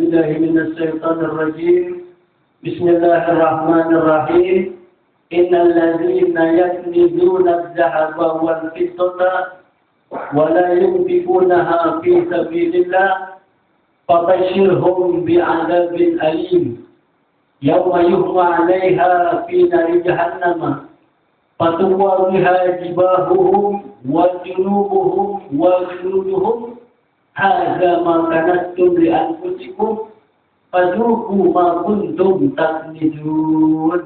بالله من الشيطان الرجيم. بسم الله الرحمن الرحيم. إن الذين يكنزون الذهب والفضة ولا ينفقونها في سبيل الله فبشرهم بعذاب أليم يوم يحمى عليها في نار جهنم فتكوى بها جباههم وجنوبهم وجلودهم هذا ما كنتم لأنفسكم فذوقوا ما كنتم تكنزون.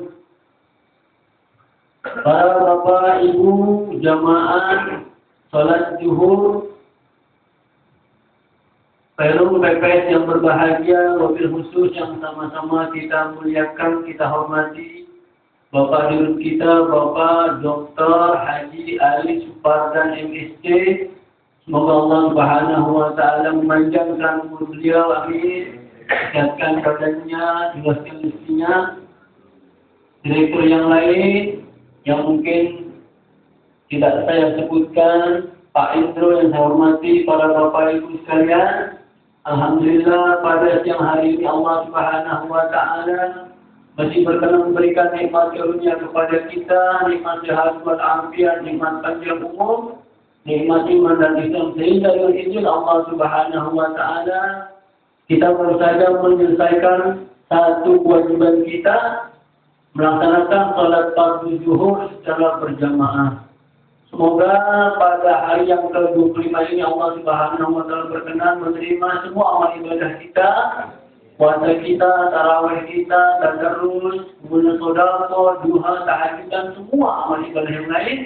Para bapak, ibu, jamaah salat zuhur, Perum PPS yang berbahagia, wabil khusus yang sama-sama kita muliakan, kita hormati Bapak Dirut kita, Bapak Dr. Haji Ali Supardan MSc. Semoga Allah Subhanahu wa Ta'ala memanjangkan umur beliau, amin. Sehatkan badannya, jelaskan rezekinya. Direktur yang lain yang mungkin tidak saya sebutkan, Pak Indro yang saya hormati, para Bapak Ibu sekalian. Alhamdulillah pada siang hari ini Allah Subhanahu wa Ta'ala masih berkenan memberikan nikmat karunia kepada kita, nikmat sehat walafiat, nikmat panjang umur, nikmat iman dan Islam, sehingga dengan izin Allah Subhanahu wa Ta'ala kita baru saja menyelesaikan satu kewajiban kita, melaksanakan salat fardu zuhur secara berjamaah. Semoga pada hari yang ke-25 ini Allah Subhanahu wa Ta'ala berkenan menerima semua amal ibadah kita, puasa kita, tarawih kita, tadarrus, kemudian sedekah, duha, tahajud dan semua amal ibadah yang lain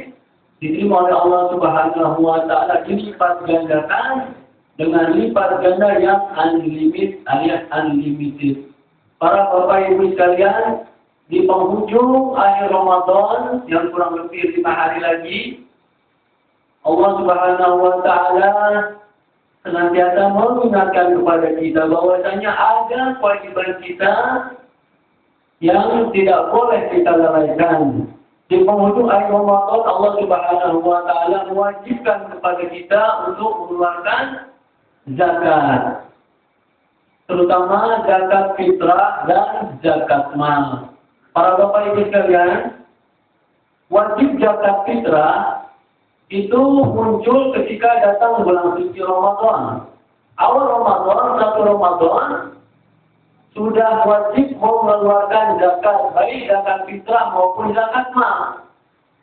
diterima oleh Allah Subhanahu wa Ta'ala dilipat gandakan dengan lipat ganda yang unlimited alias unlimited. Para Bapak Ibu sekalian, di penghujung akhir Ramadan yang kurang lebih 5 hari lagi, Allah Subhanahu wa Ta'ala senantiasa mengingatkan kepada kita bahwasanya ada kewajiban kita yang tidak boleh kita lalaikan. Di penghujung akhir Ramadan, Allah Subhanahu wa Ta'ala mewajibkan kepada kita untuk mengeluarkan zakat, terutama zakat fitrah dan zakat mal. Para Bapak Ibu sekalian, wajib zakat fitrah itu muncul ketika datang bulan suci Ramadan. Awal Ramadan, 1 Ramadan, sudah wajib mengeluarkan zakat, baik zakat fitrah maupun zakat mal.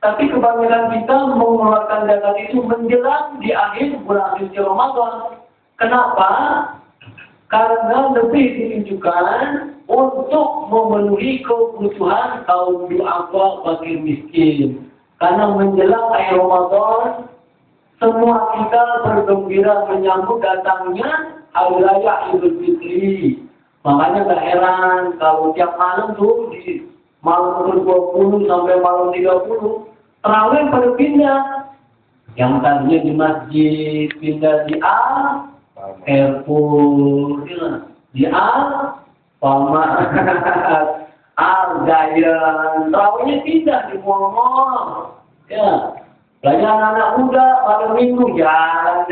Tapi kebanyakan kita mengeluarkan zakat itu menjelang di akhir bulan suci Ramadan. Kenapa? Karena lebih ditunjukkan untuk memenuhi kebutuhan kaum duafa, fakir miskin. Karena menjelang akhir Ramadan, semua kita bergembira menyambut datangnya hari raya Idul Fitri. Makanya tak heran kalau tiap malam tuh di malam ke-20 sampai malam 30, tarawih pada pindah. Yang tadinya di masjid pindah di airport, di Pamat, Al-Gayan, tarawihnya pindah di mall-mall. Ya, banyak anak muda pada minggu jalan.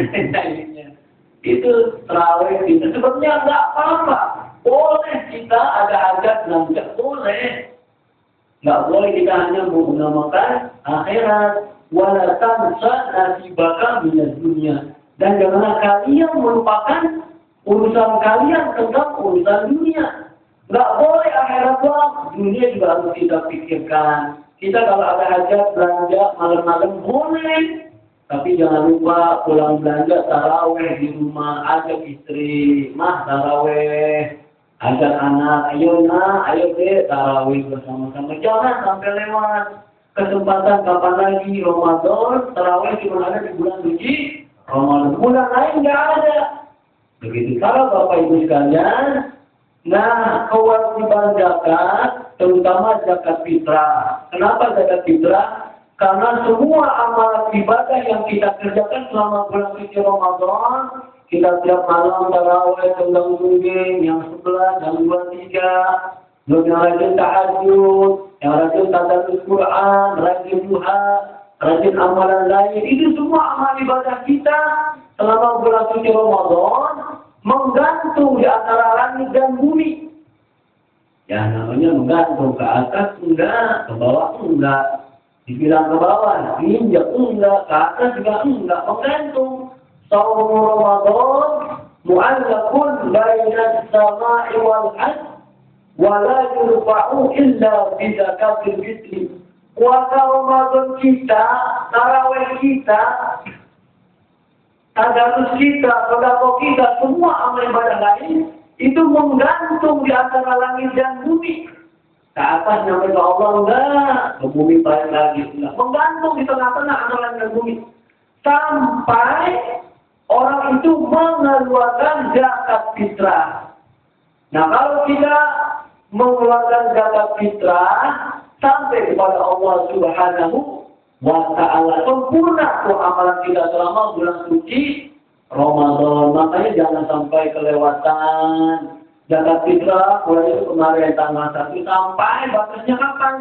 Itu tarawih pindah. Sebenarnya enggak apa-apa. Boleh kita ada hajat belanja, boleh. Enggak boleh kita hanya mengutamakan akhirat. Wala tansa nasibaka minad dunya. Dan janganlah kalian melupakan urusan kalian tentang urusan dunia. Nggak boleh akhirat doang, dunia juga harus kita pikirkan. Kita kalau ada hajat belanja malam-malam boleh, tapi jangan lupa pulang belanja taraweh di rumah, ajak istri, mah taraweh, ajak anak, ayo nak, ayo deh taraweh bersama-sama. Jangan sampai lewat kesempatan kapan lagi Ramadan, taraweh cuma ada di bulan suci Ramadan. Bulan lain nggak ada. Begitu kalau Bapak Ibu sekalian. Nah, kewajiban zakat, terutama zakat fitrah. Kenapa zakat fitrah? Karena semua amalan ibadah yang kita kerjakan selama bulan suci Ramadan, kita tiap malam tarawih, tendang sungging, yang 11, yang 23, yang rajin tahajud, yang rajin tadarus Quran, rajin duha, rajin amalan lain. Itu semua amal ibadah kita selama bulan suci Ramadan menggantung di antara langit dan bumi. Ya namanya menggantung, ke atas enggak, ke bawah enggak. Dibilang ke bawah, diinjak enggak, ke atas juga enggak, menggantung. Shaum Ramadan mu'allaqun baina as-sama'i wal ardh wa la yurfa'u illa bi zakatil fitri. Puasa Ramadan kita, tarawih kita, tadarus kita, sedekah kita, semua amal ibadah lain itu menggantung di antara langit dan bumi. Ke atas nyampe ke Allah enggak, ke bumi balik lagi enggak. Menggantung di tengah-tengah antara langit dan bumi. Sampai orang itu mengeluarkan zakat fitrah. Nah kalau kita mengeluarkan zakat fitrah sampai kepada Allah Subhanahu wa Ta'ala, sempurna tuh amalan kita selama bulan suci Ramadan. Makanya jangan sampai kelewatan zakat fitrah. Mulai itu kemarin tanggal 1 sampai batasnya kapan?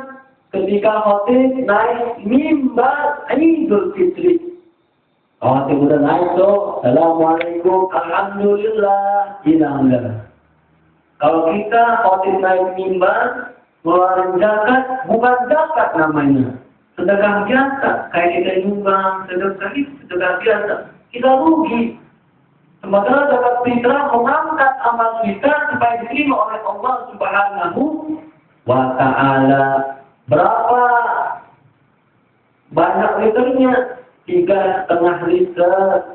Ketika khotib naik mimbar Idul Fitri. Khotib udah naik tuh, Assalamualaikum, Alhamdulillah, hilang dah. Kalau kita khotib naik mimbar, ngeluarin zakat, bukan zakat namanya. Sedekah biasa, kayak kita nyumbang, sedekah biasa. Kita rugi. Sementara zakat fitrah mengangkat amal kita supaya diterima oleh Allah Subhanahu wa Ta'ala. Berapa banyak liternya? 3,5 liter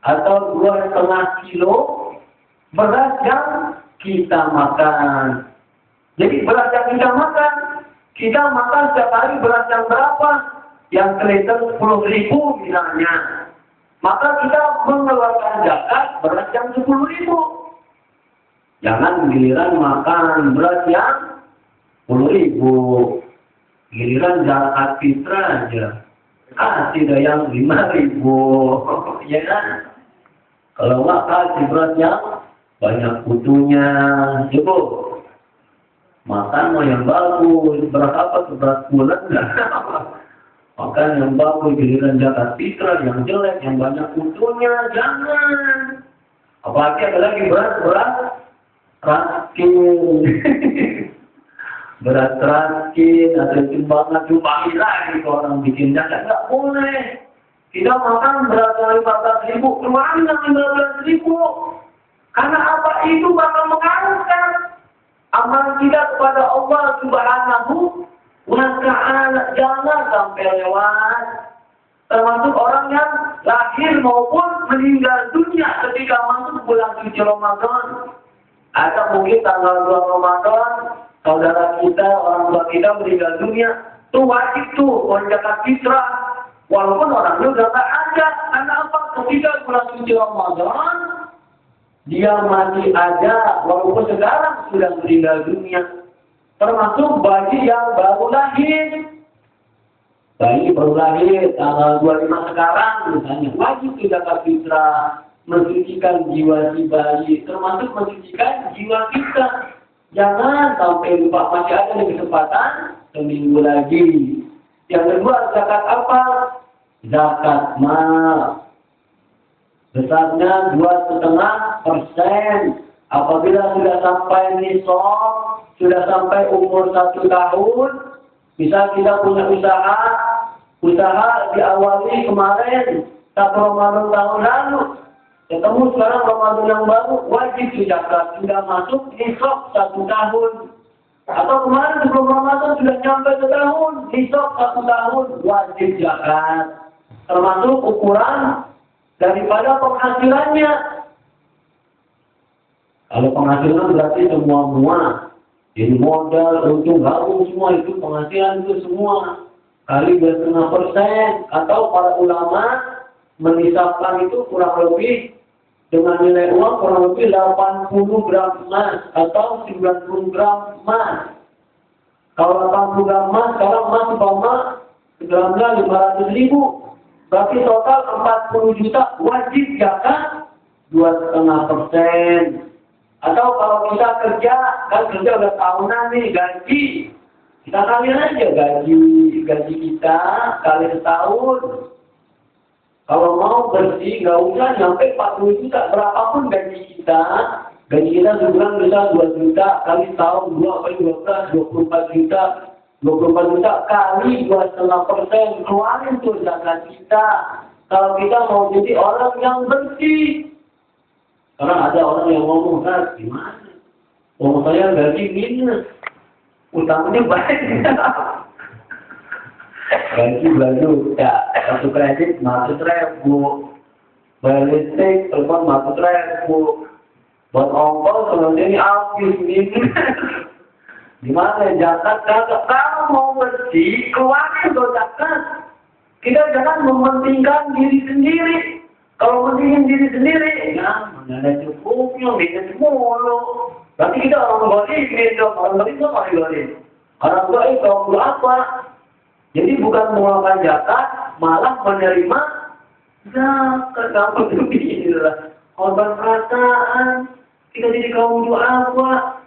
atau 2,5 kilo beras yang kita makan. Jadi beras yang kita makan setiap hari beras yang berapa? Yang seliter 10.000 misalnya. Maka kita mengeluarkan zakat beras yang 10.000. Jangan giliran makan beras yang 10.000. Giliran zakat fitrah aja. Kasih yang 5.000. Ya kan? Kalau nggak kasih beras yang banyak kutunya. Coba makan mau yang bagus. Beras apa? Beras bulat enggak? Makan yang bagus, giliran zakat fitrah yang jelek, yang banyak kutunya, jangan. Apalagi ada lagi beras raskin. Beras raskin atau timbangan cuma lagi kalau orang bikin zakat, nggak boleh. Kita makan beras 15.000, keluarin yang 15.000. Karena apa? Itu bakal mengangkat amal kita kepada Allah Subhanahu wa Ta'ala. Jangan sampai lewat. Termasuk orang yang lahir maupun meninggal dunia ketika masuk bulan suci Ramadan. Atau mungkin tanggal 2 Ramadan, saudara kita, orang tua kita meninggal dunia. Itu wajib tuh, zakat fitrah. Walaupun orangnya udah tak ada. Karena apa? Ketika bulan suci Ramadan, dia masih ada, walaupun sekarang sudah meninggal dunia. Termasuk bayi yang baru lahir. Bayi baru lahir, tanggal 25 sekarang, misalnya, wajib zakat fitrah. Mensucikan jiwa si bayi, termasuk mensucikan jiwa kita. Jangan sampai lupa, masih ada kesempatan seminggu lagi. Yang kedua, zakat apa? Zakat mal. Besarnya 2,5%. Apabila sudah sampai nisab, sudah sampai umur 1 tahun, bisa kita punya usaha diawali kemarin, 1 Ramadan tahun lalu. Ketemu sekarang Ramadan yang baru, wajib zakat. Sudah masuk nisab 1 tahun. Atau kemarin sebelum Ramadan sudah sampai setahun, nisab 1 tahun, wajib zakat. Termasuk ukuran daripada penghasilannya. Kalau penghasilan berarti semua. Jadi modal, untung, gabung semua itu penghasilan itu semua. Kali 2,5%. Atau para ulama menisabkan itu kurang lebih dengan nilai uang kurang lebih 80 gram emas atau 90 gram emas. Kalau 80 gram emas, sekarang emas umpama gramnya 500.000. Berarti total 40 juta wajib zakat 2,5%. Atau kalau kita kerja, kan kerja udah tahunan nih gaji. Kita kalian aja gaji kita kali setahun. Kalau mau bersih, nggak usah nyampe 40 juta. Berapapun gaji kita sebulan bisa 2 juta, kali tahun 2 kali 12, 24 juta. 24 juta kali 2,5%. Keluarin tuh zakat kita. Kalau kita mau jadi orang yang bersih. Karena ada orang yang ngomong, kan, gimana? Oh, saya gaji minus. Utangnya banyak. Gaji baju, ya, kartu kredit 100.000, bayar listrik, telepon 100.000, buat ongkos selama ini habis ini. Gimana zakat? Kalau mau bersih, keluarin tuh zakat. Kita jangan mementingkan diri sendiri. Kalau mementingkan diri sendiri, ya mana ada cukupnya, minus mulu. Berarti kita orang golim, orang golim. Orang golim kalau apa? Jadi bukan mengeluarkan zakat, malah menerima zakat. Apa itu inilah korban perasaan. Kita jadi kaum duafa.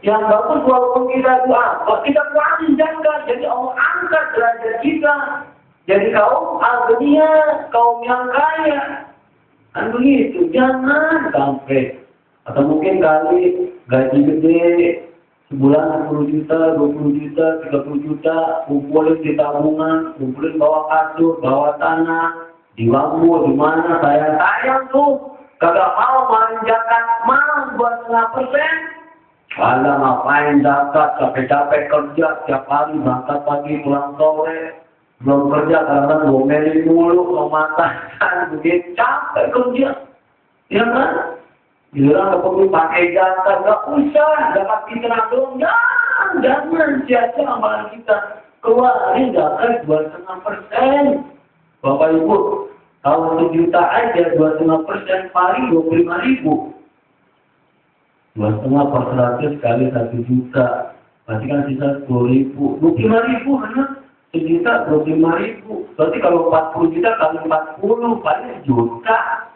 Yang bagus walaupun kita duafa, kita kuatin zakat. Jadi Allah angkat derajat kita. Jadi kaum agnia, kaum yang kaya. Kan begitu. Jangan sampai. Atau mungkin kali gaji gede. Sebulan 10 juta, 20 juta, 30 juta, kumpulin di tabungan, kumpulin bawa kasur, bawa tanah, di bambu, di mana, sayang tuh. Kagak mau manjakan mal buat 2,5%. Kalau ngapain zakat, capek-capek kerja, tiap hari berangkat pagi, pulang sore. Belum kerja, kadang-kadang ngomelin mulu, mematakan, begitu capek kerja. Ya kan? Bilang perlu pakai zakat, nggak usah, zakat fitrah dong, jangan sia-sia amalan kita. Keluarin zakat 2,5%. Bapak Ibu, kalau 1 juta aja 2,5% paling 25.000. 2,5 per 100 kali 1 juta, berarti kan sisa 10.000. 25.000 hanya 1 juta 25.000. Berarti kalau 40 juta kali 40 paling juta.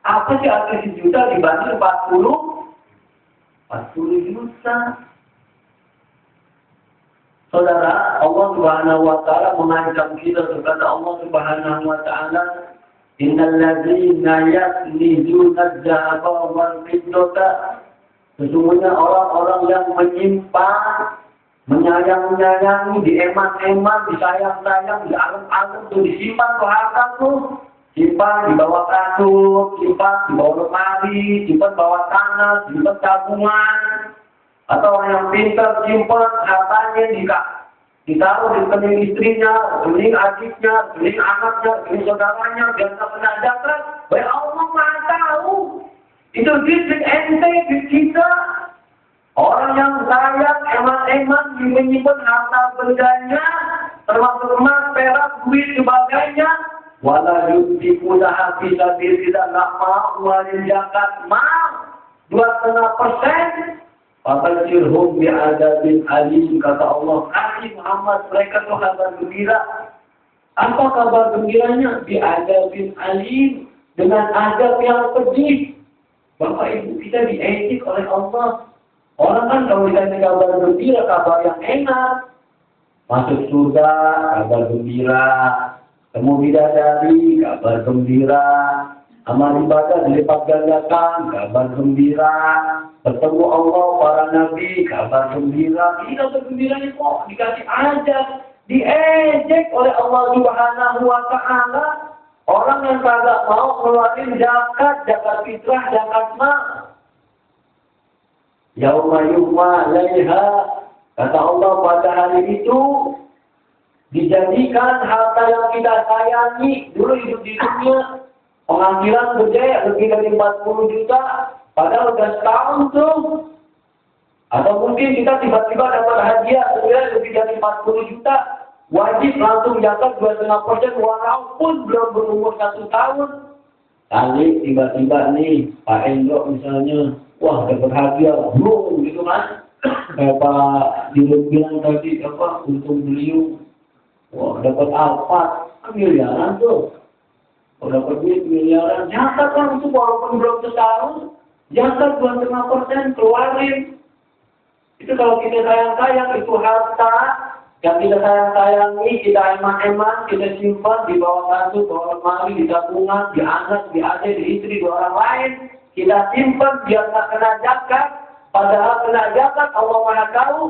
Apa sih arti 1 juta dibanding 40 juta? Saudara, Allah Subhanahu wa Ta'ala mengancam kita. Berkata Allah Subhanahu wa Ta'ala, innal ladzina yaknizuna adz-dzahaba wal fiddata, sesungguhnya orang-orang yang menyimpan, menyayangi, dieman-eman, disayang-sayang, dialem-alem tuh, disimpan tuh harta tuh. Simpan di bawah kasur, simpan di bawah lemari, simpan bawah tanah, simpan tabungan. Atau orang yang pintar simpan hartanya ditaruh di rekening istrinya, rekening adiknya, rekening anaknya, rekening saudaranya, biar tak kena zakat. Baik Allah Maha tahu. Itu duit ente, duit kita. Orang yang sayang, eman-eman menyimpan harta bendanya, termasuk emas, perak, duit, sebagainya. Wala yudhikuna habisa tidak mau warin zakat mal 2,5%. Fabashirhum bi'adzabin alim, kata Allah, kasih Muhammad mereka tuh kabar gembira. Apa kabar gembiranya? Bi'adzabin alim, dengan azab yang pedih. Bapak Ibu, kita dietik oleh Allah. Orang kan kalau dikasih kabar gembira, kabar yang enak. Masuk surga, kabar gembira. Temu bidadari, kabar gembira. Amal ibadah dilipat gandakan, kabar gembira. Bertemu Allah, para nabi, kabar gembira. Ini kabar gembiranya kok dikasih aja, diejek oleh Allah Subhanahu wa Ta'ala. Orang yang kagak mau ngeluarin zakat fitrah, zakat mal. Yauma yuhma 'alaiha, kata Allah pada hari itu dijadikan harta yang kita sayangi. Dulu hidup di dunia, penghasilan gede, lebih dari 40 juta, padahal udah setahun tuh. Atau mungkin kita tiba-tiba dapat hadiah senilai lebih dari 40 juta, wajib langsung zakat 2,5% walaupun belum berumur 1 tahun. Kali tiba-tiba nih, Pak Endro misalnya, wah dapat hadiah, belum gitu kan. Kayak Pak Dirut bilang tadi, untung beliau. Wah, dapat alfat, miliaran tuh. Kalau dapat duit miliaran, zakat langsung walaupun belum setahun, zakat 2,5% keluarin. Itu kalau kita sayang-sayang, itu harta Yang kita sayang-sayangi, kita eman-eman, kita simpan di bawah kasur, bawah lemari, di tabungan, di anak, di adik, di istri, di orang lain. Kita simpan biar tak kena zakat. Padahal kena zakat Allah Maha tahu.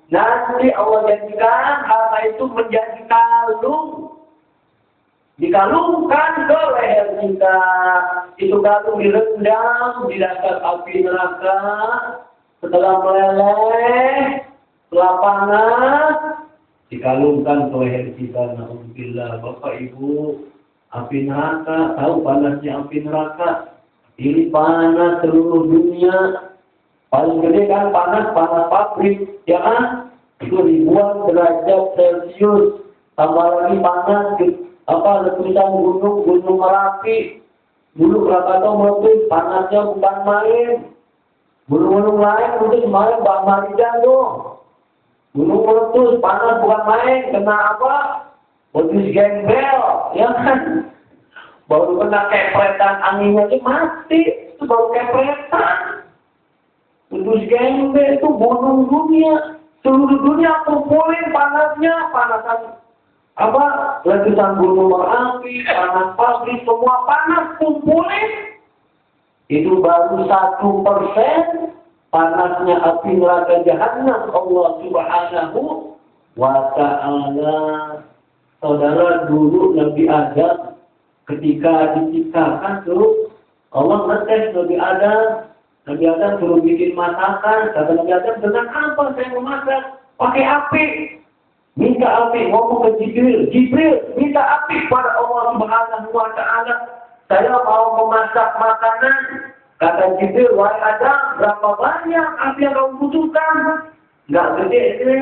Nanti Allah jadikan harta itu menjadi kalung. Dikalungkan ke leher kita. Itu kalung direndam di dasar api neraka. Setelah meleleh, setelah panas, dikalungkan ke leher kita. Alhamdulillah, Bapak Ibu, api neraka, tahu panasnya api neraka. Ini panas seluruh dunia. Paling gede kan panas pabrik, ya kan? Itu ribuan derajat Celcius. Tambah lagi panas, letusan gunung Merapi. Dulu Krakatau meletus, panasnya bukan main. Gunung-gunung lain meletus kemarin Mbak Marijan tuh. Gunung meletus, panas bukan main. Kena apa? Letus gembel, ya kan? Baru kena kepretan anginnya aja mati. Itu baru kepretan. Letus gembel itu gunung dunia. Seluruh dunia kumpulin panasnya, panasan letusan gunung Merapi, panas pabrik, semua panas kumpulin. Itu baru 1% panasnya api neraka jahanam Allah Subhanahu wa Ta'ala. Saudara, dulu Nabi Adam ketika diciptakan tuh Allah ngetes Nabi Adam. Nabi Adam suruh bikin masakan. Kata Nabi Adam, dengan apa saya memasak? Pakai api. Minta api, ngomong ke Jibril, minta api pada Allah Subhanahu wa Ta'ala. Saya mau memasak makanan. Kata Jibril, wahai Adam, berapa banyak api yang kamu butuhkan? Nggak gede sih.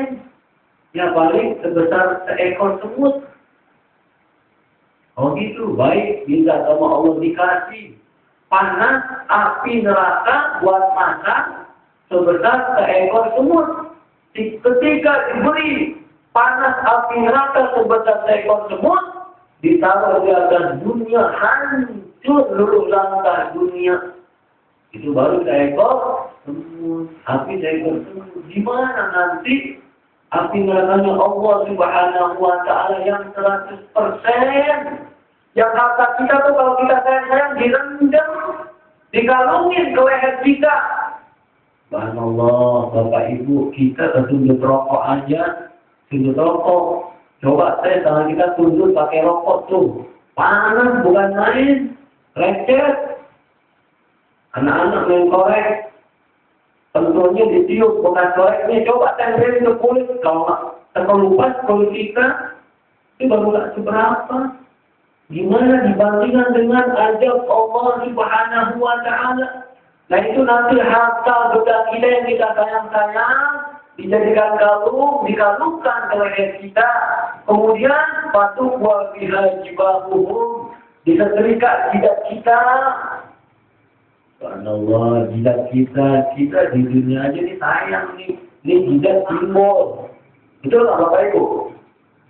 Ya paling sebesar seekor semut. Oh gitu, baik. Minta sama Allah dikasih. Panas api neraka buat masak sebesar seekor semut. Ketika diberi panas api neraka sebesar seekor semut, ditaruh di atas dunia, hancur luluh lantai dunia. Itu baru seekor semut. Api seekor semut. Gimana nanti api nerakanya Allah Subhanahu wa Ta'ala yang 100%? Yang harta kita tuh kalau kita sayang-sayang direndam, dikalungin ke leher kita. Subhanallah, Bapak Ibu, kita tunjuk rokok aja. Tunjuk rokok. Coba tangan kita tunjuk pakai rokok tuh. Panas bukan main. Lecet. Anak-anak main korek. Tentunya ditiup bukan koreknya. Coba tempelin ke kulit. Kalau terkelupas kulit kita, itu baru gak seberapa. Gimana dibandingkan dengan ajab Allah Subhanahu wa Ta'ala? Nah itu nanti harta benda kita yang kita sayang-sayang dijadikan kalung, dikalungkan ke leher kita. Kemudian patuh wa biha jibahuhum, disetrika jidat kita. Subhanallah, jidat kita di dunia aja nih sayang nih. Ini jidat simbol. Betul nggak Bapak Ibu?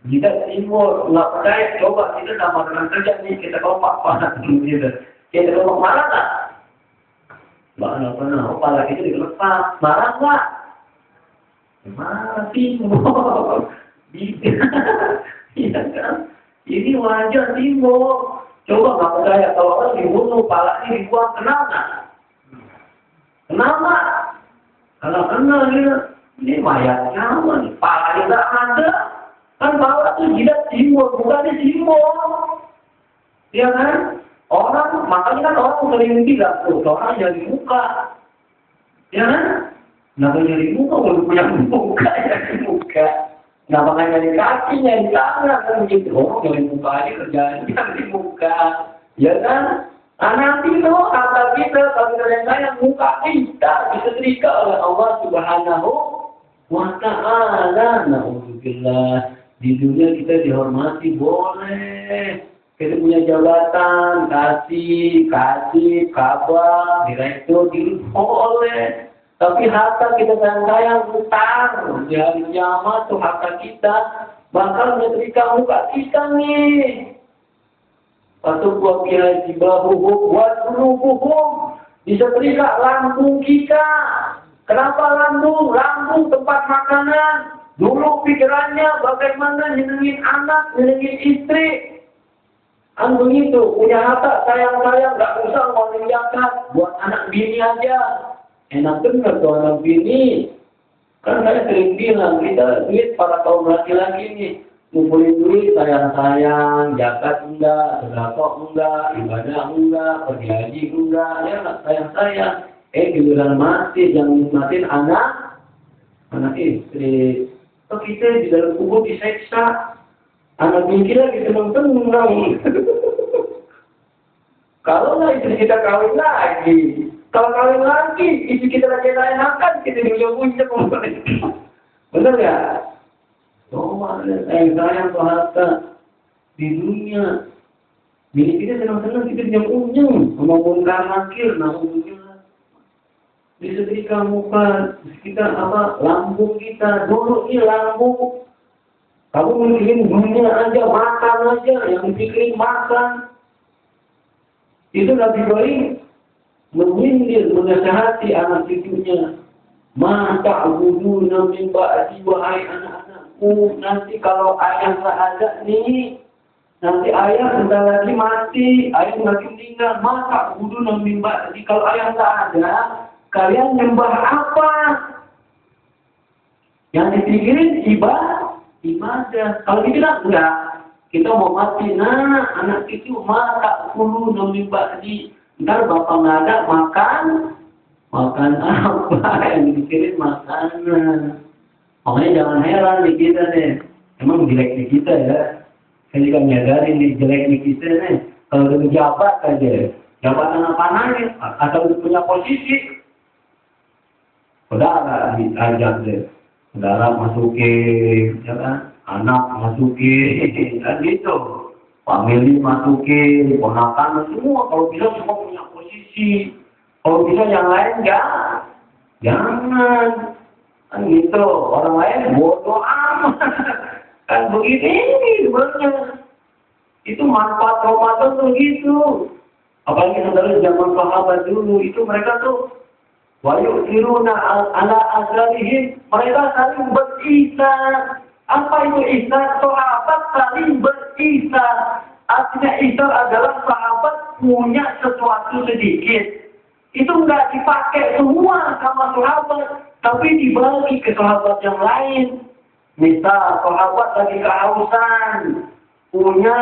Jidat simbol, nggak percaya, coba kita sama dengan kerja nih, kita kompak panas gitu. Kita kompak marah nggak? Marah, kepala kita dilepas, marah nggak? Marah simbol. Iya kan? Ini wajah simbol. Coba nggak percaya, kalau orang dibunuh, palanya dibuang, kenal nggak? Kenal nggak? Kalau kenal ini mayatnya apa nih? Palanya nggak ada. Kan bahwa itu jidat simbol, bukannya simbol. Ya kan? Orang, makanya kan orang sering bilang tuh, orang nyari muka. Ya kan? Kenapa nyari muka? Kalau punya muka, nyari muka. Kenapa nggak nyari kaki, nyari tangan? Kan gitu, orang nyari muka aja kerjaan, nyari muka. Ya kan? Nah nanti tuh, kata kita, kalau kita yang muka kita disetrika oleh Allah Subhanahu wa Ta'ala. Na'udzubillah. Di dunia kita dihormati, boleh. Kita punya jabatan, kasih, kabar, direktur, boleh. Tapi harta kita sayang-sayang, utang. Di hari kiamat tuh harta kita bakal menyetrika muka kita nih. Patuh buat biaya jibahuhum, buat qulubuhum. Disetrika lambung kita. Kenapa lambung? Lambung tempat makanan. Dulu pikirannya bagaimana nyenengin anak, nyenengin istri. Kan begitu, punya harta sayang-sayang, gak usah mau zakat, buat anak bini aja. Enak bener tuh anak bini. Kan saya sering bilang, kita duit para kaum laki-laki nih. Ngumpulin duit sayang-sayang, zakat enggak, sedekah enggak, ibadah enggak, pergi haji enggak, ya sayang-sayang. Giliran mati, jangan nikmatin anak istri. Kok kita di dalam kubur diseksa, anak bini lagi senang-senang. Kalau nggak istri kita kawin lagi, kalau kawin lagi, istri kita lagi enakan, kita diuji bener ya? Coba sayang harta di dunia. Bini kita senang-senang, kita diam-unyeng, mau munkar nakir, namun disetrika muka kita lambung kita dulu ini lambung. Kamu mikirin dunia aja, makan aja, yang dipikirin makan. Itu lebih baik menyindir, menasihati anak cucunya. Mata budu nabi ba'di wahai anak-anakku, nanti kalau ayah nggak ada nih, nanti ayah bentar lagi mati, ayah lagi meninggal. Mata budu nabi ba'di, kalau ayah nggak ada, kalian nyembah apa? Yang dipikirin ibadah. Kalau dibilang enggak, kita mau mati, anak itu mata dulu nabi ba'di. Ntar bapak nggak ada, makan apa? Yang dipikirin makanan. Makanya jangan heran nih kita nih. Emang jelek nih kita ya. Saya juga menyadari nih jelek nih kita nih. Kalau udah menjabat aja, jabatan apa nih? Atau punya posisi. Saudara diajak deh, saudara masukin, ya kan? Anak masukin, kan gitu. Family masukin, ponakan semua. Kalau bisa semua punya posisi. Kalau bisa yang lain jangan. Kan gitu. Orang lain bodoh amat. Kan begini sebenarnya. Itu manfaat Ramadan tuh gitu. Apalagi saudara zaman sahabat dulu, itu mereka tuh wayu'thiruna ala azalihim, mereka saling berisar. Apa itu isar? Sahabat saling berisar. Artinya isar adalah sahabat punya sesuatu sedikit. Itu enggak dipakai semua sama sahabat, tapi dibagi ke sahabat yang lain. Misal sahabat lagi kehausan, punya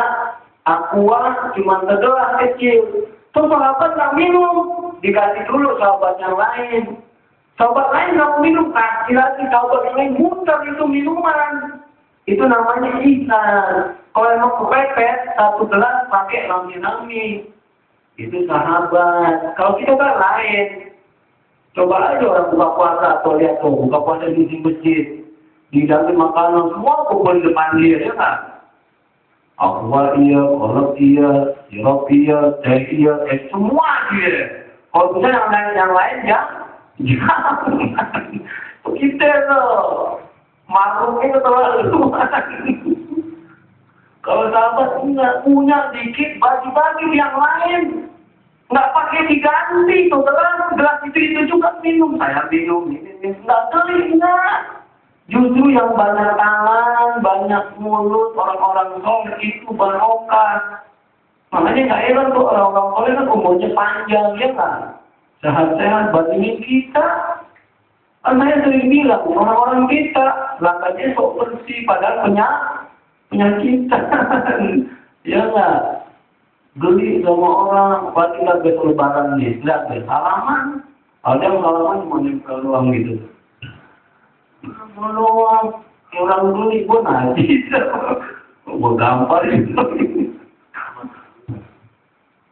aqua cuma segelas kecil. Terus sahabat nggak minum, dikasih dulu sahabat yang lain. Sahabat lain nggak minum, kasih lagi sahabat yang lain, muter itu minuman. Itu namanya isar. Kalau emang kepepet, satu gelas pakai lami-lami. Itu sahabat. Kalau kita kan lain. Coba aja orang buka puasa atau lihat tuh, buka puasa di masjid. Di dalam makanan semua kumpul di depan dia, ya kan? Aqua iya, kolak iya, sirup iya, teh iya, semua dia. Kalau bisa yang lain ya, jangan. Kita loh, makhluknya terlalu. Kalau sahabat enggak punya dikit, bagi-bagi yang lain. Nggak pakai diganti, tuh gelas itu juga minum. Saya minum, ini nggak enggak. Justru yang banyak tangan, banyak mulut, orang-orang soleh itu barokah. Makanya nggak heran tuh orang-orang soleh kan umurnya panjang, ya kan? Sehat-sehat batin kita. Kan saya sering bilang, orang-orang kita langkahnya sok bersih, padahal penyakitan. Ya nggak? Geli sama orang, pasti nggak bisa lebaran nih. Lihat deh, salaman. Ada yang salaman cuma nempel doang gitu. Meluang, orang beli pun aja, gue gampar itu.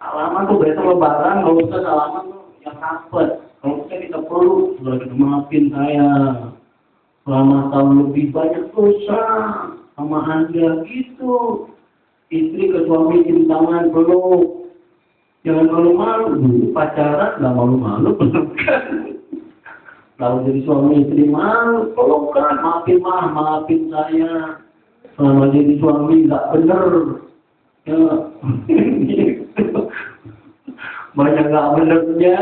Salaman tuh besok lebaran, kalau usah salaman tuh yang rapet. Kalau usah kita perlu, sudah kita maafin saya. Selama tahun lebih banyak dosa sama Anda gitu. Istri ke suami cium tangan peluk. Jangan malu-malu, pacaran nggak malu-malu pelukan. Lalu jadi suami istri malu, pelukan, maafin saya. Selama jadi suami nggak bener, ya. Banyak nggak benernya.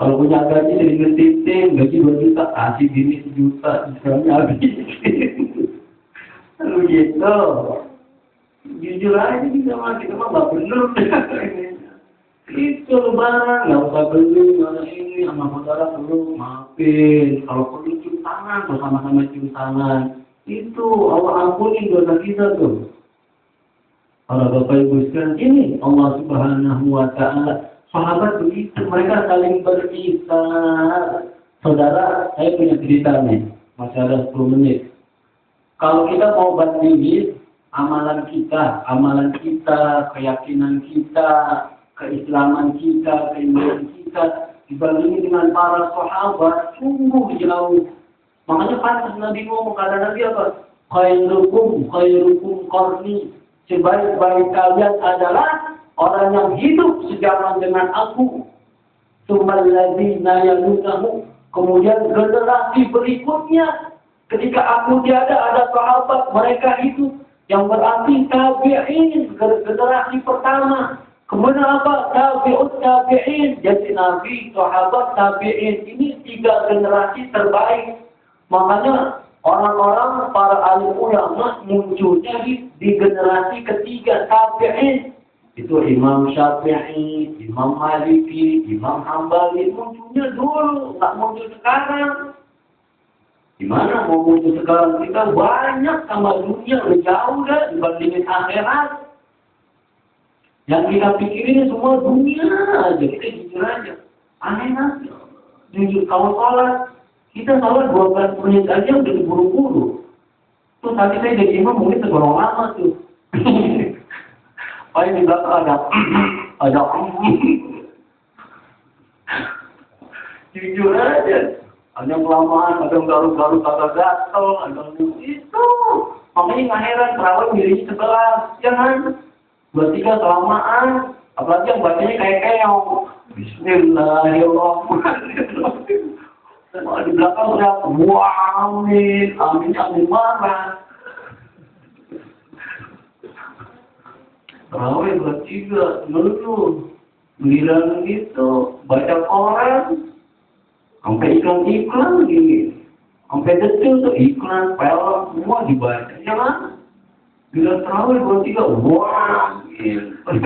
Kalau punya gaji dari ngetitin, gaji 2 juta, kasih dini 1 juta, istilahnya habis. Lalu gitu. Jujur aja kita mah nggak bener. Itu lebaran, nggak usah beli, mana ini, sama saudara perlu, maafin. Kalau perlu cium tangan, bersama-sama cium tangan. Itu, Allah ampunin dosa kita tuh. Para Bapak Ibu sekalian, ini Allah Subhanahu wa Ta'ala. Sahabat begitu, mereka saling berkisah. Saudara, saya punya cerita nih, masih ada 10 menit. Kalau kita mau bandingin amalan kita, keyakinan kita, keislaman kita, keimanan kita, dibandingin dengan para sahabat, sungguh jauh. Makanya pantas Nabi ngomong, kata Nabi apa? Khairukum qarni. Sebaik-baik kalian adalah orang yang hidup sejaman dengan aku. Tsumalladzina yalunahu. Kemudian generasi berikutnya, ketika aku tiada, ada sahabat mereka hidup. Yang berarti tabi'in, generasi pertama. Kemudian apa? Tabi'in. Jadi Nabi, sahabat, tabi'in. Ini 3 generasi terbaik. Makanya orang-orang para alim ulama munculnya di generasi ketiga, tabi'in. Itu Imam Syafi'i, Imam Maliki, Imam Hambali munculnya dulu, nggak muncul sekarang. Gimana mau muncul sekarang? Kita banyak sama dunia, udah jauh dah dibandingin akhirat. Yang kita pikirin semua dunia aja, kita jujur aja. Aneh aja. Jujur kalau sholat, kita sholat 12 menit aja udah diburu-buru. Tuh tadi saya jadi imam mungkin tergolong lama tuh. Paling di belakang ada jujur aja. Ada yang kelamaan, ada yang garuk-garuk kagak gatel, ada yang itu. Makanya nggak heran terawih dirinya sebelah, ya kan? 2-3 kelamaan, apalagi yang bacanya kayak keong. Bismillahirrahmanirrahim. Dan kalau di belakang udah, wah amin, amin marah. Terawih 2-3, ngeluh, giliran gitu, baca Quran, sampai iklan gini, sampai detil tuh iklan, film, semua dibaca, ya kan? Giliran terawih 2-3, wah, gitu.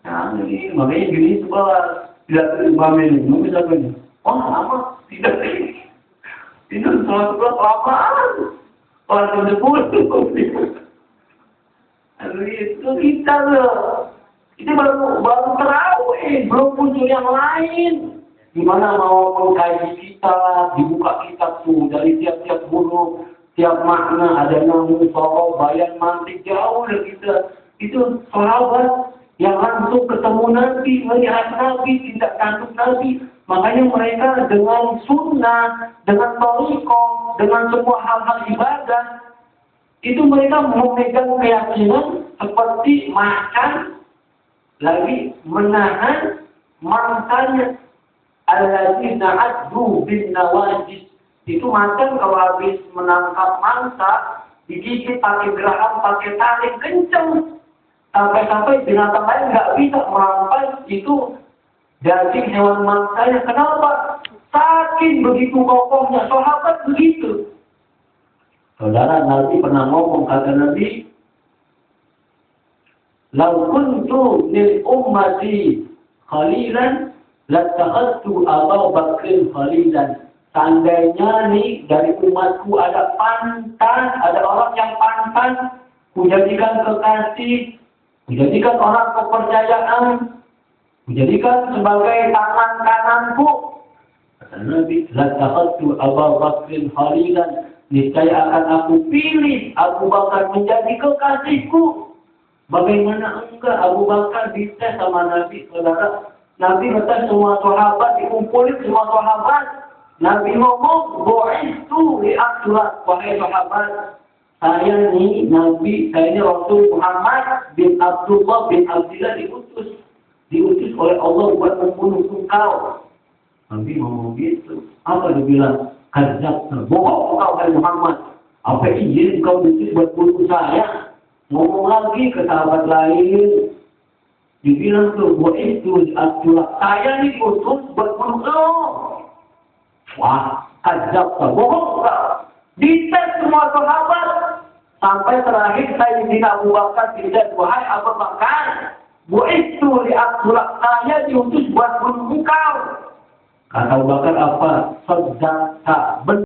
Nah, ini makanya gini sebelah, tidak terima ini, mungkin apa ini? Oh, lama, tidak ini. Ini sholat sebelah kelamaan, sholat 10. Aduh, itu kita loh. Ini baru terawih, belum muncul yang lain. Gimana mau mengkaji kitab, dibuka kitab tuh dari tiap-tiap huruf, tiap makna, ada namu, soroh, bayan, mantik, jauh dari kita. Itu sahabat yang langsung ketemu Nabi, melihat Nabi, tindak tanduk Nabi. Makanya mereka dengan sunnah, dengan thariqah, dengan semua hal-hal ibadah, itu mereka memegang keyakinan seperti makan, lagi menahan mangsanya. Alladzina addu bin nawajis. Itu macan kalau habis menangkap mangsa, digigit pakai geraham, pakai tarik kenceng. Sampai-sampai binatang lain nggak bisa merampas itu daging hewan mangsanya. Kenapa? Saking begitu kokohnya, sahabat begitu. Saudara, Nabi pernah ngomong, kata Nabi, "Lau kuntu lil ummati khalilan, lattakhadtu Abu Bakr khalilan." Seandainya nih dari umatku ada pantas, ada orang yang pantas, kujadikan kekasih, kujadikan orang kepercayaan, kujadikan sebagai tangan kananku. Kata Nabi, "Lattakhadtu Abu Bakr khalilan." Niscaya akan aku pilih Abu Bakar menjadi kekasihku. Bagaimana enggak Abu Bakar dites sama Nabi, saudara? Nabi ngetes semua sahabat, dikumpulin semua sahabat. Nabi ngomong, "Bu'istu li'aqlat." Wahai sahabat, saya ini Nabi, saya ini Rasul Muhammad bin Abdullah bin Abdillah diutus oleh Allah buat membunuh engkau. Nabi ngomong gitu. Apa dia bilang? Kadzab, bohong kau hai Muhammad. Apa izin kau diutus buat bunuh saya? Ngomong lagi ke sahabat lain. Dibilang tuh, gua itu Abdullah, saya diutus buat bunuh lo. Wah, kadzab, bohong kau. Dites semua sahabat. Sampai terakhir Sayyidina Abu Bakar dites, wahai Abu Bakar, gua itu di Abdullah, saya diutus buat bunuh engkau. Kata Abu Bakar apa? Sodaka, benar.